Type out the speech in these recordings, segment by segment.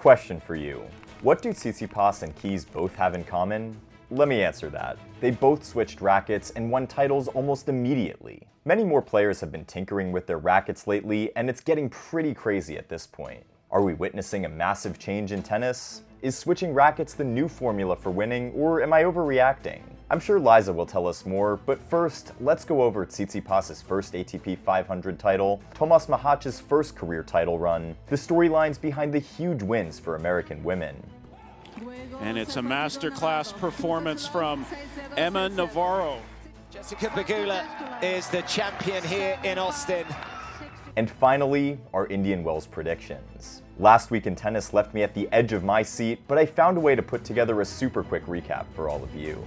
Question for you. What do Tsitsipas and Keys both have in common? Let me answer that. They both switched rackets and won titles almost immediately. Many more players have been tinkering with their rackets lately, and it's getting pretty crazy at this point. Are we witnessing a massive change in tennis? Is switching rackets the new formula for winning, or am I overreacting? I'm sure Liza will tell us more, but first, let's go over Tsitsipas' first ATP 500 title, Tomas Mahach's first career title run, the storylines behind the huge wins for American women. And it's a masterclass performance from Emma Navarro. Jessica Pegula is the champion here in Austin. And finally, our Indian Wells predictions. Last week in tennis left me at the edge of my seat, but I found a way to put together a super quick recap for all of you.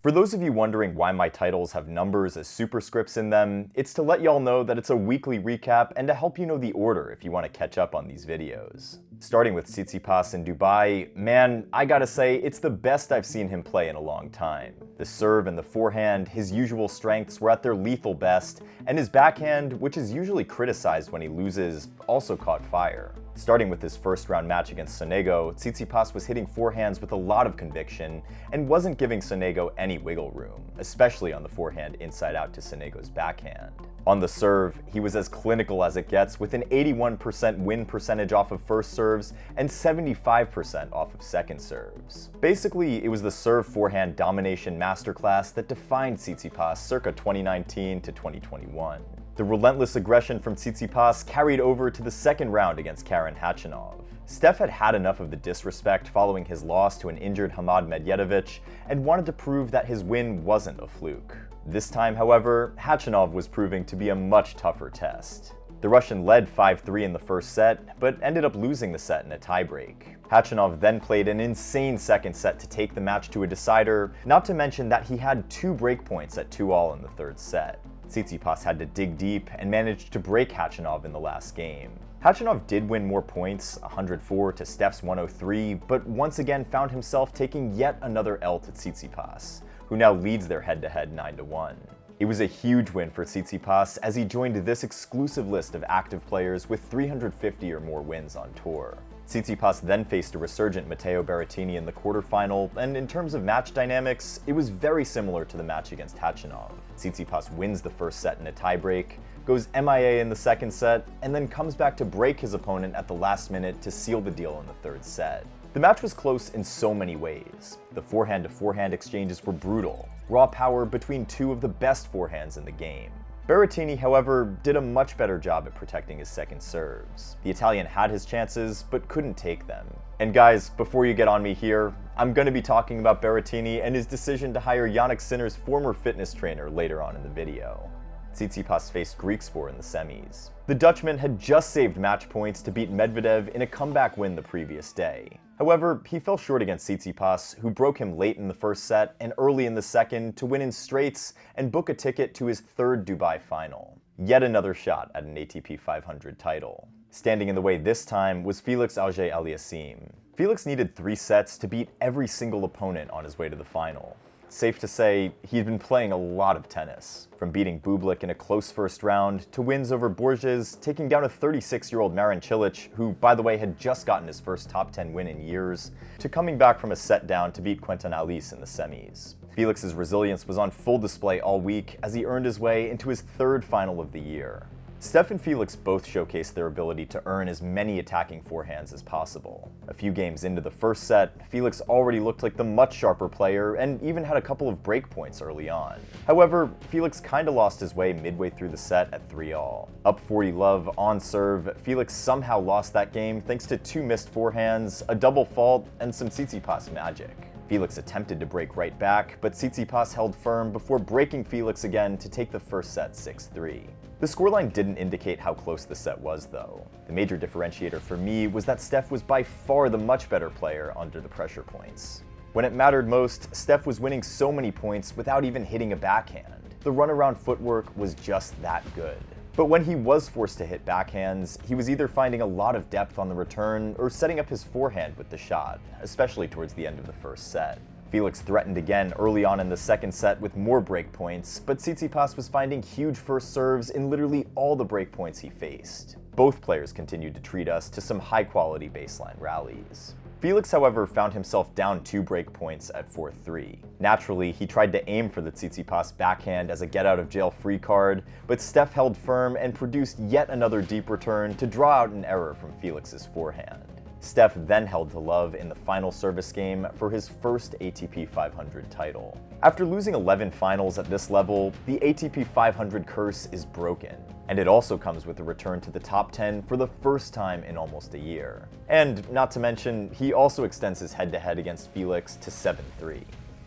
For those of you wondering why my titles have numbers as superscripts in them, it's to let y'all know that it's a weekly recap and to help you know the order if you want to catch up on these videos. Starting with Tsitsipas in Dubai, man, I gotta say, it's the best I've seen him play in a long time. The serve and the forehand, his usual strengths were at their lethal best, and his backhand, which is usually criticized when he loses, also caught fire. Starting with his first round match against Sonego, Tsitsipas was hitting forehands with a lot of conviction and wasn't giving Sonego any wiggle room, especially on the forehand inside out to Sonego's backhand. On the serve, he was as clinical as it gets with an 81% win percentage off of first serves and 75% off of second serves. Basically, it was the serve forehand domination masterclass that defined Tsitsipas circa 2019 to 2021. The relentless aggression from Tsitsipas carried over to the second round against Karen Khachanov. Steph had had enough of the disrespect following his loss to an injured Hamad Medjedovic and wanted to prove that his win wasn't a fluke. This time, however, Khachanov was proving to be a much tougher test. The Russian led 5-3 in the first set, but ended up losing the set in a tiebreak. Khachanov then played an insane second set to take the match to a decider, not to mention that he had 2 breakpoints at 2-all in the third set. Tsitsipas had to dig deep and managed to break Khachanov in the last game. Khachanov did win more points, 104 to Steph's 103, but once again found himself taking yet another L to Tsitsipas, who now leads their head-to-head 9-1. It was a huge win for Tsitsipas as he joined this exclusive list of active players with 350 or more wins on tour. Tsitsipas then faced a resurgent Matteo Berrettini in the quarterfinal, and in terms of match dynamics, it was very similar to the match against Khachanov. Tsitsipas wins the first set in a tiebreak, goes MIA in the second set, and then comes back to break his opponent at the last minute to seal the deal in the third set. The match was close in so many ways. The forehand-to-forehand exchanges were brutal, raw power between 2 of the best forehands in the game. Berrettini, however, did a much better job at protecting his second serves. The Italian had his chances, but couldn't take them. And guys, before you get on me here, I'm going to be talking about Berrettini and his decision to hire Jannik Sinner's former fitness trainer later on in the video. Tsitsipas faced Griekspoor in the semis. The Dutchman had just saved match points to beat Medvedev in a comeback win the previous day. However, he fell short against Tsitsipas, who broke him late in the first set and early in the second to win in straights and book a ticket to his third Dubai final. Yet another shot at an ATP 500 title. Standing in the way this time was Felix Auger-Aliassime. Felix needed 3 sets to beat every single opponent on his way to the final. Safe to say, he'd been playing a lot of tennis. From beating Bublik in a close first round, to wins over Borges, taking down a 36-year-old Marin Cilic, who, by the way, had just gotten his first top 10 win in years, to coming back from a set down to beat Quentin Alice in the semis. Felix's resilience was on full display all week as he earned his way into his 3rd final of the year. Steph and Felix both showcased their ability to earn as many attacking forehands as possible. A few games into the first set, Felix already looked like the much sharper player and even had a couple of break points early on. However, Felix kinda lost his way midway through the set at 3-all. Up 40 love on serve, Felix somehow lost that game thanks to 2 missed forehands, a double fault, and some Tsitsipas magic. Felix attempted to break right back, but Tsitsipas held firm before breaking Felix again to take the first set 6-3. The scoreline didn't indicate how close the set was, though. The major differentiator for me was that Steph was by far the much better player under the pressure points. When it mattered most, Steph was winning so many points without even hitting a backhand. The runaround footwork was just that good. But when he was forced to hit backhands, he was either finding a lot of depth on the return or setting up his forehand with the shot, especially towards the end of the first set. Felix threatened again early on in the second set with more breakpoints, but Tsitsipas was finding huge first serves in literally all the breakpoints he faced. Both players continued to treat us to some high-quality baseline rallies. Felix, however, found himself down 2 breakpoints at 4-3. Naturally, he tried to aim for the Tsitsipas backhand as a get-out-of-jail-free card, but Steph held firm and produced yet another deep return to draw out an error from Felix's forehand. Steph then held to love in the final service game for his first ATP 500 title. After losing 11 finals at this level, the ATP 500 curse is broken, and it also comes with a return to the top 10 for the first time in almost a year. And not to mention, he also extends his head-to-head against Felix to 7-3.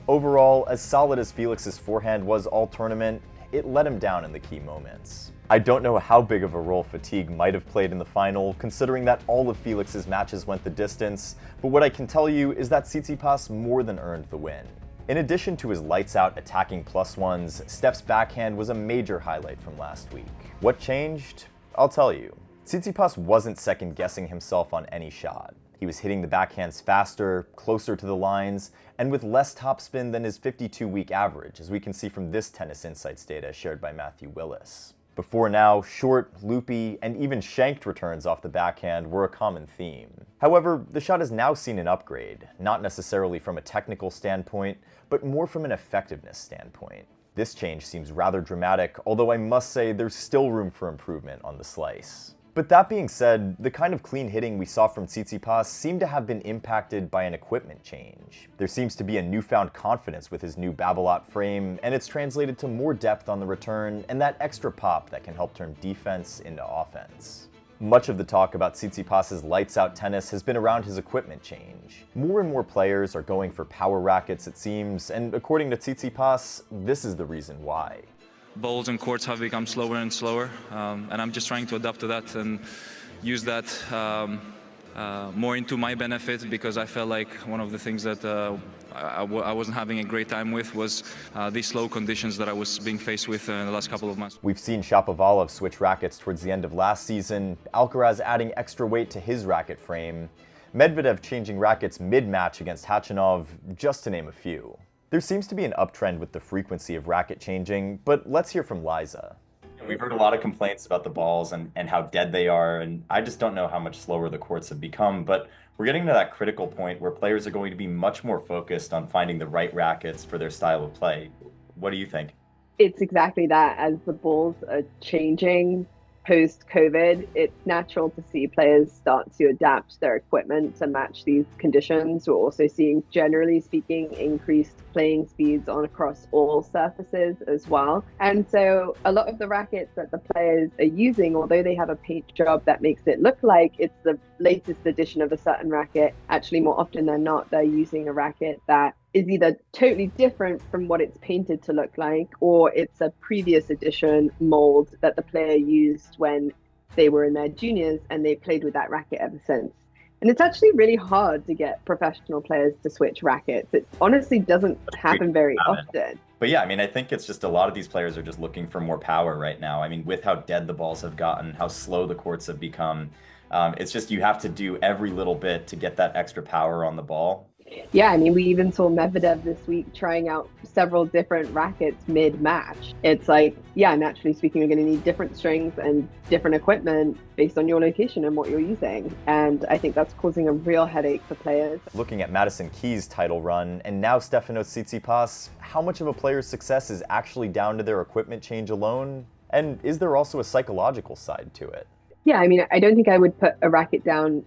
Overall, as solid as Felix's forehand was all tournament, it let him down in the key moments. I don't know how big of a role fatigue might have played in the final, considering that all of Felix's matches went the distance, but what I can tell you is that Tsitsipas more than earned the win. In addition to his lights-out attacking +1s, Steph's backhand was a major highlight from last week. What changed? I'll tell you. Tsitsipas wasn't second-guessing himself on any shot. He was hitting the backhands faster, closer to the lines, and with less topspin than his 52-week average, as we can see from this Tennis Insights data shared by Matthew Willis. Before now, short, loopy, and even shanked returns off the backhand were a common theme. However, the shot has now seen an upgrade, not necessarily from a technical standpoint, but more from an effectiveness standpoint. This change seems rather dramatic, although I must say there's still room for improvement on the slice. But that being said, the kind of clean hitting we saw from Tsitsipas seemed to have been impacted by an equipment change. There seems to be a newfound confidence with his new Babolat frame, and it's translated to more depth on the return and that extra pop that can help turn defense into offense. Much of the talk about Tsitsipas's lights-out tennis has been around his equipment change. More and more players are going for power rackets, it seems, and according to Tsitsipas, this is the reason why. Balls and courts have become slower and slower, and I'm just trying to adapt to that and use that more into my benefit, because I felt like one of the things that I wasn't having a great time with was these slow conditions that I was being faced with in the last couple of months. We've seen Shapovalov switch rackets towards the end of last season, Alcaraz adding extra weight to his racket frame, Medvedev changing rackets mid-match against Khachanov, just to name a few. There seems to be an uptrend with the frequency of racket changing, but let's hear from Liza. We've heard a lot of complaints about the balls and how dead they are, and I just don't know how much slower the courts have become, but we're getting to that critical point where players are going to be much more focused on finding the right rackets for their style of play. What do you think? It's exactly that. As the balls are changing post-COVID, it's natural to see players start to adapt their equipment to match these conditions. We're also seeing, generally speaking, increased playing speeds on across all surfaces as well. And so a lot of the rackets that the players are using, although they have a paint job that makes it look like it's the latest edition of a certain racket, actually more often than not, they're using a racket that is either totally different from what it's painted to look like, or it's a previous edition mold that the player used when they were in their juniors and they played with that racket ever since. And it's actually really hard to get professional players to switch rackets. It honestly doesn't happen very often. But yeah, I mean, I think it's just a lot of these players are just looking for more power right now. I mean, with how dead the balls have gotten, how slow the courts have become, it's just you have to do every little bit to get that extra power on the ball. Yeah, I mean, we even saw Medvedev this week trying out several different rackets mid-match. It's like, yeah, naturally speaking, you're going to need different strings and different equipment based on your location and what you're using. And I think that's causing a real headache for players. Looking at Madison Keys' title run, and now Stefanos Tsitsipas, how much of a player's success is actually down to their equipment change alone? And is there also a psychological side to it? Yeah, I mean, I don't think I would put a racket down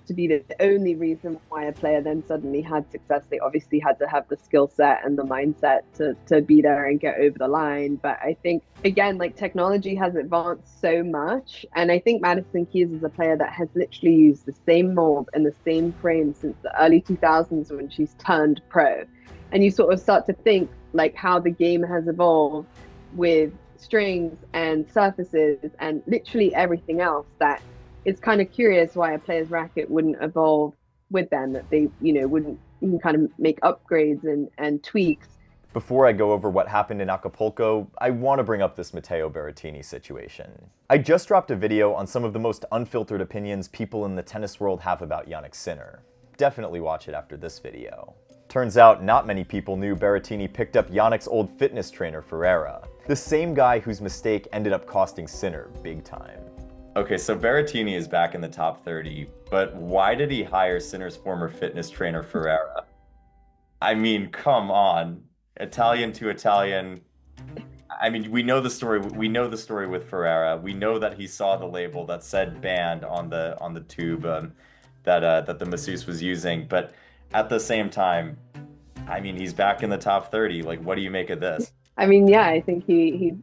to be the only reason why a player then suddenly had success. They obviously had to have the skill set and the mindset to be there and get over the line. But I think, again, like, technology has advanced so much. And I think Madison Keys is a player that has literally used the same mold and the same frame since the early 2000s when she's turned pro. And you sort of start to think like how the game has evolved with strings and surfaces and literally everything else, that it's kind of curious why a player's racket wouldn't evolve with them, that they, wouldn't kind of make upgrades and tweaks. Before I go over what happened in Acapulco, I want to bring up this Matteo Berrettini situation. I just dropped a video on some of the most unfiltered opinions people in the tennis world have about Jannik Sinner. Definitely watch it after this video. Turns out not many people knew Berrettini picked up Yannick's old fitness trainer Ferreira, the same guy whose mistake ended up costing Sinner big time. Okay, so Berrettini is back in the top 30, but why did he hire Sinner's former fitness trainer Ferreira? I mean, come on. Italian to Italian. I mean, we know the story. We know the story with Ferreira. We know that he saw the label that said banned on the tube that the masseuse was using. But at the same time, I mean, he's back in the top 30. Like, what do you make of this? I mean, yeah, I think he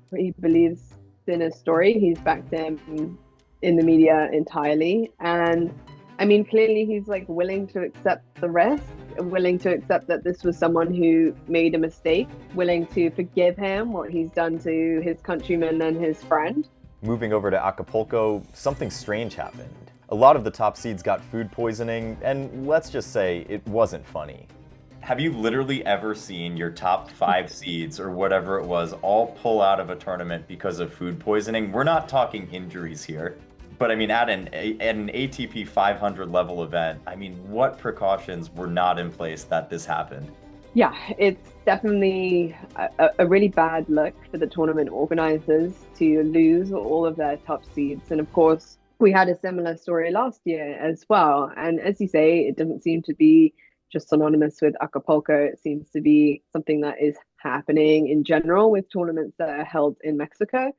believes in his story. He's backed him in the media entirely, and I mean, clearly he's like willing to accept the risk, willing to accept that this was someone who made a mistake, willing to forgive him what he's done to his countryman and his friend. Moving over to Acapulco, something strange happened. A lot of the top seeds got food poisoning, and let's just say it wasn't funny. Have you literally ever seen your top 5 seeds or whatever it was all pull out of a tournament because of food poisoning? We're not talking injuries here. But I mean, at an ATP 500 level event, I mean, what precautions were not in place that this happened? Yeah, it's definitely a really bad look for the tournament organizers to lose all of their top seeds. And of course, we had a similar story last year as well. And as you say, it doesn't seem to be just synonymous with Acapulco. It seems to be something that is happening in general with tournaments that are held in Mexico.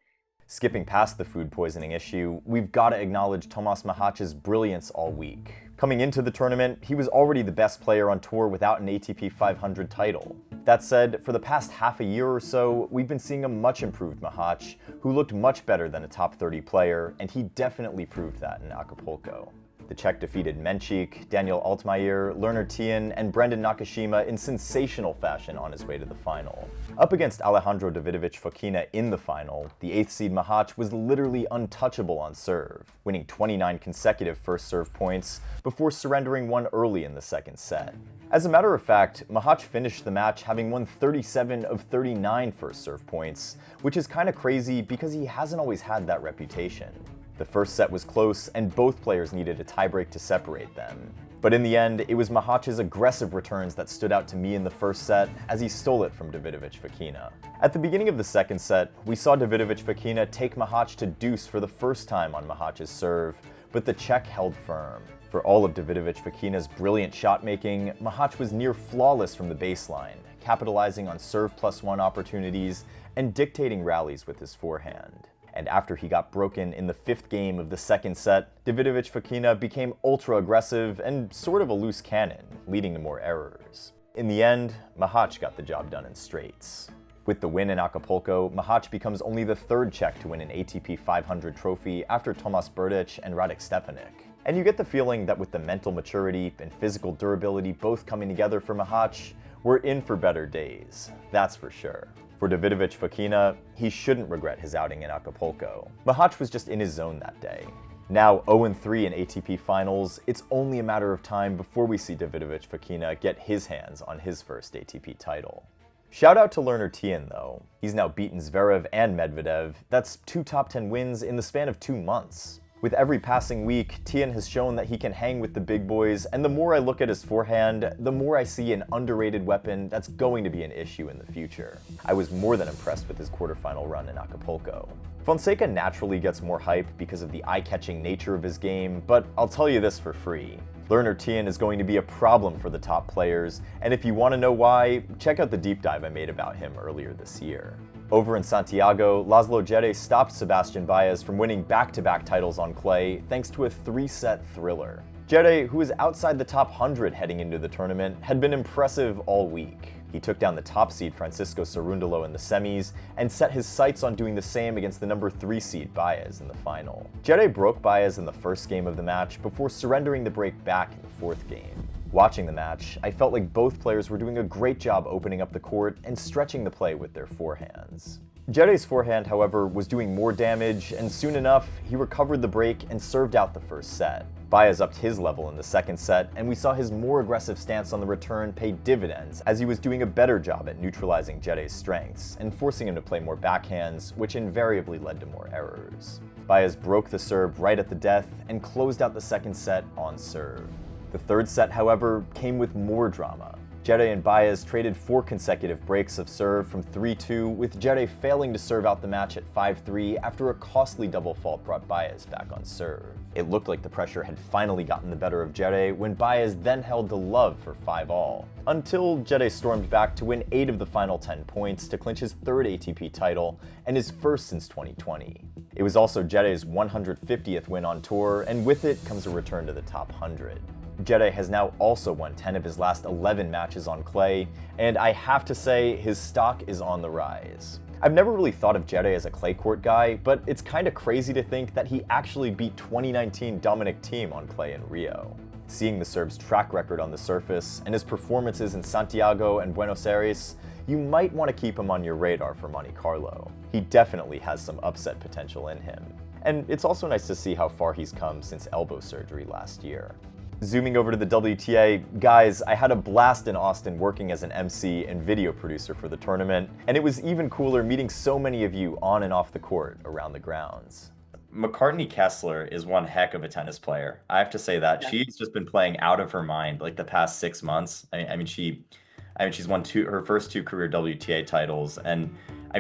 Skipping past the food poisoning issue, we've got to acknowledge Tomas Mahac's brilliance all week. Coming into the tournament, he was already the best player on tour without an ATP 500 title. That said, for the past half a year or so, we've been seeing a much improved Mahac, who looked much better than a top 30 player, and he definitely proved that in Acapulco. The Czech defeated Menchik, Daniel Altmaier, Lerner Tien, and Brendan Nakashima in sensational fashion on his way to the final. Up against Alejandro Davidovich Fokina in the final, the 8th seed Mahac was literally untouchable on serve, winning 29 consecutive first serve points before surrendering one early in the second set. As a matter of fact, Mahac finished the match having won 37 of 39 first serve points, which is kinda crazy because he hasn't always had that reputation. The first set was close, and both players needed a tiebreak to separate them. But in the end, it was Mahac's aggressive returns that stood out to me in the first set, as he stole it from Davidovich Fokina. At the beginning of the second set, we saw Davidovich Fokina take Mahac to deuce for the first time on Mahac's serve, but the Czech held firm. For all of Davidovich Fokina's brilliant shot-making, Mahac was near flawless from the baseline, capitalizing on serve +1 opportunities and dictating rallies with his forehand. And after he got broken in the 5th game of the second set, Davidovich Fokina became ultra-aggressive and sort of a loose cannon, leading to more errors. In the end, Mahac got the job done in straights. With the win in Acapulco, Mahac becomes only the 3rd Czech to win an ATP 500 trophy after Tomas Berdych and Radek Stepanek. And you get the feeling that with the mental maturity and physical durability both coming together for Mahac, we're in for better days, that's for sure. For Davidovich Fokina, he shouldn't regret his outing in Acapulco. Mahac was just in his zone that day. Now 0-3 in ATP finals, it's only a matter of time before we see Davidovich Fokina get his hands on his first ATP title. Shout out to Lerner Tien though. He's now beaten Zverev and Medvedev. That's 2 top 10 wins in the span of 2 months. With every passing week, Tien has shown that he can hang with the big boys, and the more I look at his forehand, the more I see an underrated weapon that's going to be an issue in the future. I was more than impressed with his quarterfinal run in Acapulco. Fonseca naturally gets more hype because of the eye-catching nature of his game, but I'll tell you this for free. Lerner Tien is going to be a problem for the top players, and if you want to know why, check out the deep dive I made about him earlier this year. Over in Santiago, Laszlo Djere stopped Sebastian Baez from winning back-to-back titles on clay thanks to a 3-set thriller. Djere, who was outside the top 100 heading into the tournament, had been impressive all week. He took down the top seed Francisco Cerundolo in the semis and set his sights on doing the same against the number 3 seed Baez in the final. Djere broke Baez in the first game of the match before surrendering the break back in the 4th game. Watching the match, I felt like both players were doing a great job opening up the court and stretching the play with their forehands. Djere's forehand, however, was doing more damage, and soon enough, he recovered the break and served out the first set. Baez upped his level in the second set, and we saw his more aggressive stance on the return pay dividends as he was doing a better job at neutralizing Djere's strengths and forcing him to play more backhands, which invariably led to more errors. Baez broke the serve right at the death and closed out the second set on serve. The third set, however, came with more drama. Jedi and Baez traded 4 consecutive breaks of serve from 3-2, with Jedi failing to serve out the match at 5-3 after a costly double fault brought Baez back on serve. It looked like the pressure had finally gotten the better of Jedi when Baez then held to love for 5-all, until Jedi stormed back to win 8 of the final 10 points to clinch his 3rd ATP title and his first since 2020. It was also Jedi's 150th win on tour, and with it comes a return to the top 100. Jedi has now also won 10 of his last 11 matches on clay, and I have to say, his stock is on the rise. I've never really thought of Jedi as a clay court guy, but it's kinda crazy to think that he actually beat 2019 Dominic Thiem on clay in Rio. Seeing the Serb's track record on the surface, and his performances in Santiago and Buenos Aires, you might want to keep him on your radar for Monte Carlo. He definitely has some upset potential in him. And it's also nice to see how far he's come since elbow surgery last year. Zooming over to the WTA, guys, I had a blast in Austin working as an MC and video producer for the tournament, and it was even cooler meeting so many of you on and off the court around the grounds. McCartney Kessler is one heck of a tennis player. I have to say that. Yeah. She's just been playing out of her mind like the past 6 months. She's won her first 2 career WTA titles, and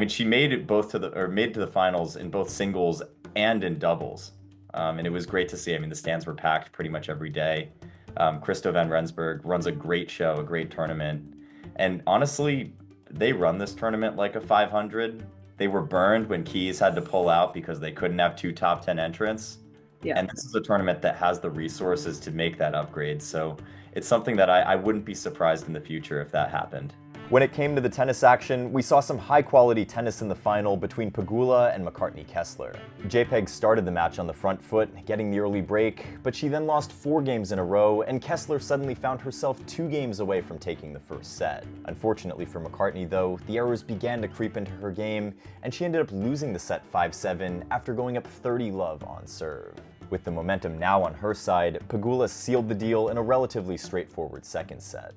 she made it made to the finals in both singles and in doubles. And it was great to see. The stands were packed pretty much every day. Christo van Rensburg runs a great show, a great tournament. And honestly, they run this tournament like a 500. They were burned when Keys had to pull out because they couldn't have 2 top 10 entrants. Yeah. And this is a tournament that has the resources to make that upgrade. So it's something that I wouldn't be surprised in the future if that happened. When it came to the tennis action, we saw some high-quality tennis in the final between Pegula and McCartney Kessler. JPEG started the match on the front foot, getting the early break, but she then lost 4 games in a row, and Kessler suddenly found herself 2 games away from taking the first set. Unfortunately for McCartney, though, the errors began to creep into her game, and she ended up losing the set 5-7 after going up 30-love on serve. With the momentum now on her side, Pegula sealed the deal in a relatively straightforward second set.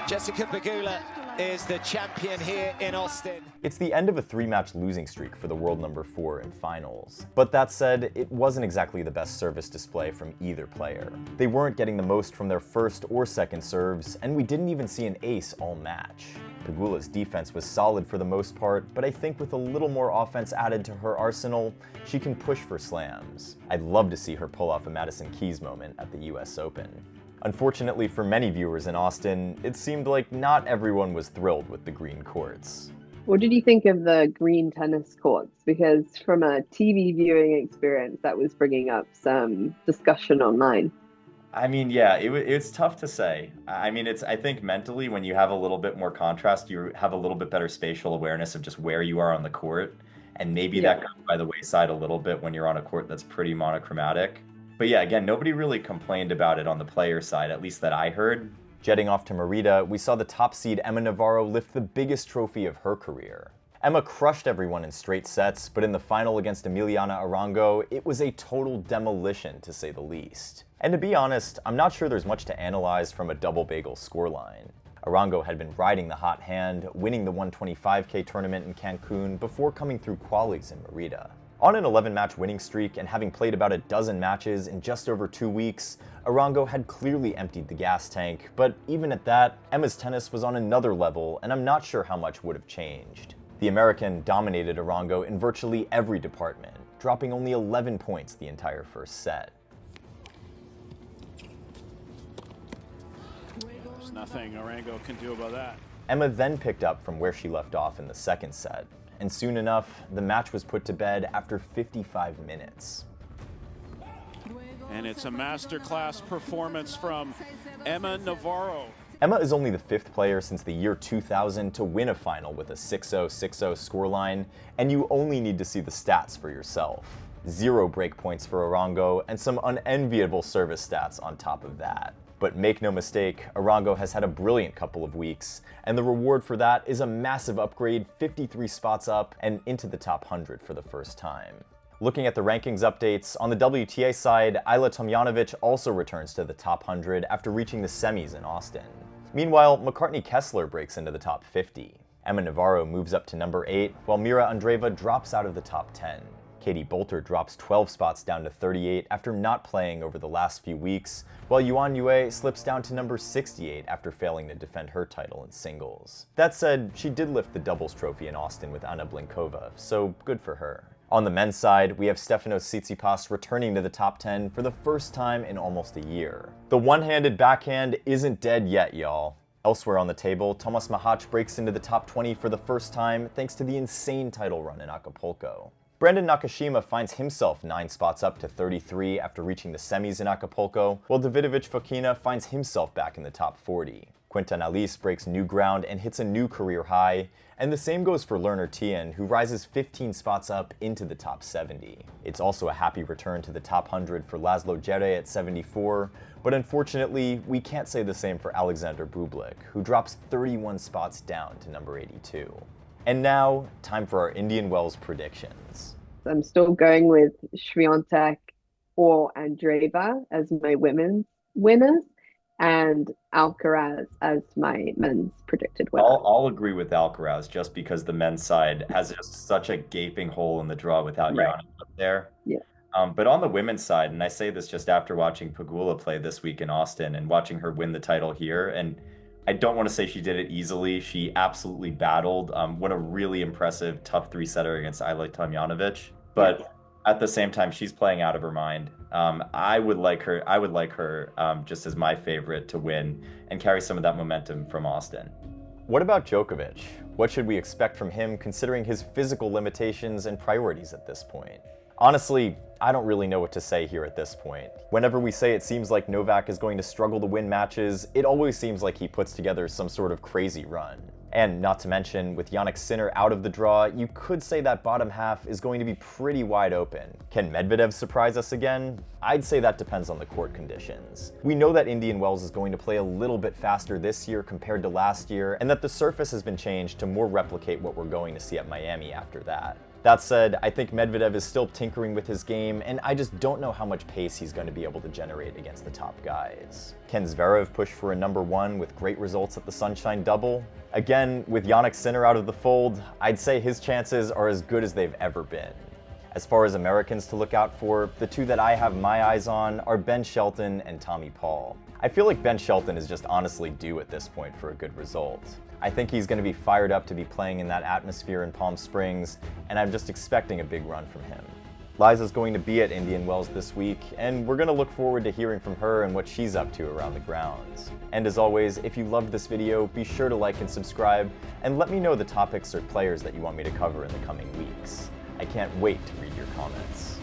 Jessica Pegula is the champion here in Austin. It's the end of a 3-match losing streak for the world number 4 in finals. But that said, it wasn't exactly the best service display from either player. They weren't getting the most from their first or second serves, and we didn't even see an ace all match. Pegula's defense was solid for the most part, but I think with a little more offense added to her arsenal, she can push for slams. I'd love to see her pull off a Madison Keys moment at the US Open. Unfortunately for many viewers in Austin, it seemed like not everyone was thrilled with the green courts. What did you think of the green tennis courts? Because from a TV viewing experience, that was bringing up some discussion online. It's tough to say. I think mentally, when you have a little bit more contrast, you have a little bit better spatial awareness of just where you are on the court. And maybe that goes by the wayside a little bit when you're on a court that's pretty monochromatic. But yeah, again, nobody really complained about it on the player side, at least that I heard. Jetting off to Merida, we saw the top seed Emma Navarro lift the biggest trophy of her career. Emma crushed everyone in straight sets, but in the final against Emiliana Arango, it was a total demolition to say the least. And to be honest, I'm not sure there's much to analyze from a double bagel scoreline. Arango had been riding the hot hand, winning the 125K tournament in Cancun before coming through qualies in Merida. On an 11-match winning streak and having played about a dozen matches in just over 2 weeks, Arango had clearly emptied the gas tank, but even at that, Emma's tennis was on another level, and I'm not sure how much would have changed. The American dominated Arango in virtually every department, dropping only 11 points the entire first set. There's nothing Arango can do about that. Emma then picked up from where she left off in the second set, and soon enough, the match was put to bed after 55 minutes. And it's a masterclass performance from Emma Navarro. Emma is only the 5th player since the year 2000 to win a final with a 6-0, 6-0 scoreline, and you only need to see the stats for yourself. 0 break points for Arango, and some unenviable service stats on top of that. But make no mistake, Arango has had a brilliant couple of weeks, and the reward for that is a massive upgrade 53 spots up and into the top 100 for the first time. Looking at the rankings updates, on the WTA side, Ajla Tomljanovic also returns to the top 100 after reaching the semis in Austin. Meanwhile, McCartney Kessler breaks into the top 50. Emma Navarro moves up to number 8, while Mira Andreeva drops out of the top 10. Katie Boulter drops 12 spots down to 38 after not playing over the last few weeks, while Yuan Yue slips down to number 68 after failing to defend her title in singles. That said, she did lift the doubles trophy in Austin with Anna Blinkova, so good for her. On the men's side, we have Stefanos Tsitsipas returning to the top 10 for the first time in almost a year. The one-handed backhand isn't dead yet, y'all. Elsewhere on the table, Tomas Machac breaks into the top 20 for the first time thanks to the insane title run in Acapulco. Brandon Nakashima finds himself 9 spots up to 33 after reaching the semis in Acapulco, while Davidovich Fokina finds himself back in the top 40. Quinton Alice breaks new ground and hits a new career high, and the same goes for Lerner Tien, who rises 15 spots up into the top 70. It's also a happy return to the top 100 for Laszlo Djere at 74, but unfortunately, we can't say the same for Alexander Bublik, who drops 31 spots down to number 82. And now, time for our Indian Wells predictions. I'm still going with Swiatek or Andreeva as my women's winners, and Alcaraz as my men's predicted winner. I'll agree with Alcaraz just because the men's side has just such a gaping hole in the draw without Giannis up there. Yeah. But on the women's side, and I say this just after watching Pegula play this week in Austin and watching her win the title here, and I don't want to say she did it easily. She absolutely battled. What a really impressive tough 3-setter against Ayla Tomljanovic. But at the same time, she's playing out of her mind. I would like her just as my favorite to win and carry some of that momentum from Austin. What about Djokovic? What should we expect from him considering his physical limitations and priorities at this point? Honestly, I don't really know what to say here at this point. Whenever we say it seems like Novak is going to struggle to win matches, it always seems like he puts together some sort of crazy run. And not to mention, with Jannik Sinner out of the draw, you could say that bottom half is going to be pretty wide open. Can Medvedev surprise us again? I'd say that depends on the court conditions. We know that Indian Wells is going to play a little bit faster this year compared to last year, and that the surface has been changed to more replicate what we're going to see at Miami after that. That said, I think Medvedev is still tinkering with his game, and I just don't know how much pace he's going to be able to generate against the top guys. Can Zverev push for a number 1 with great results at the Sunshine Double? Again, with Jannik Sinner out of the fold, I'd say his chances are as good as they've ever been. As far as Americans to look out for, the two that I have my eyes on are Ben Shelton and Tommy Paul. I feel like Ben Shelton is just honestly due at this point for a good result. I think he's going to be fired up to be playing in that atmosphere in Palm Springs, and I'm just expecting a big run from him. Liza's going to be at Indian Wells this week, and we're going to look forward to hearing from her and what she's up to around the grounds. And as always, if you loved this video, be sure to like and subscribe, and let me know the topics or players that you want me to cover in the coming weeks. I can't wait to read your comments.